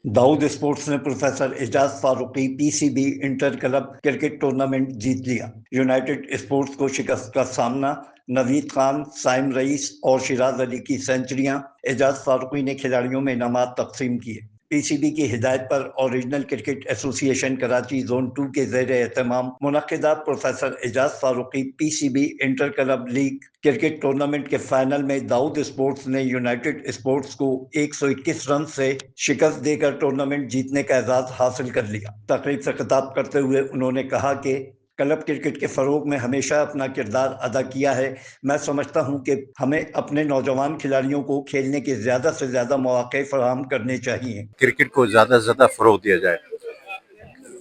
Dawood sports ने professor Ejaz Farooqi PCB inter club cricket tournament जीत लिया। यूनाइटेड स्पोर्ट्स को शिकस्त का सामना। नवीद खान, साइम रईस और शिराज अली की सेंचुरियां। एजाज फारूकी ने खिलाड़ियों में इनामात तकसीम किए। पीसीबी की हिदायत पर original cricket association Karachi zone 2 के ज़ेर एहतमाम मुनक्किदा professor Ejaz Farooqi PCB inter club league cricket tournament के फाइनल में दाऊद स्पोर्ट्स ने यूनाइटेड स्पोर्ट्स को 121 रन से शिकस्त देकर टूर्नामेंट जीतने का एजाज हासिल कर लिया। तकरीब से खिताब करते हुए उन्होंने कहा कि क्लब क्रिकेट के फरोग में हमेशा अपना किरदार अदा किया है। मैं समझता हूं कि हमें अपने नौजवान खिलाड़ियों को खेलने के ज़्यादा से ज़्यादा मौके फराहम करने चाहिए। क्रिकेट को ज़्यादा से ज़्यादा फ़रोग़ दिया जाए।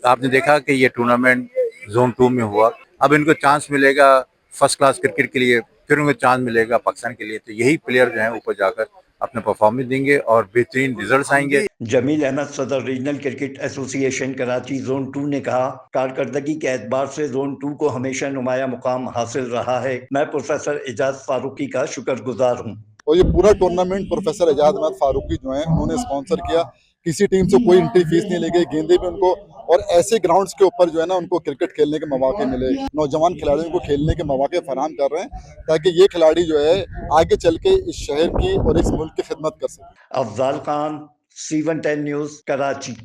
आपने देखा कि ये टूर्नामेंट जोन 2 में हुआ, अब इनको चांस मिलेगा फर्स्ट क्लास क्रिकेट के लिए, फिर उनको चांस मिलेगा पाकिस्तान के लिए। तो यही प्लेयर जो हैं ऊपर जाकर अपने परफॉर्मेंस देंगे और बेहतरीन रिजल्ट्स आएंगे। जमील अहमद सदर regional cricket association Karachi zone 2 ने कहा, कारकर्दगी के एतबार से जोन 2 को हमेशा नुमाया मुकाम हासिल रहा है। मैं प्रोफेसर एजाज फारूकी का शुक्रगुजार हूँ। और ये पूरा टूर्नामेंट प्रोफेसर एजाज अहमद फारूकी जो हैं उन्होंने स्पॉन्सर किया। किसी टीम से कोई एंट्री फीस नहीं ली गई, गेंदे भी उनको, और ऐसे ग्राउंड्स के ऊपर जो है ना उनको क्रिकेट खेलने के मौके मिले। नौजवान खिलाड़ियों को खेलने के मौके फराहम कर रहे हैं ताकि ये खिलाड़ी जो है आगे चल के इस शहर की और इस मुल्क की खिदमत कर सके। Afzal Khan, C110 news, Karachi.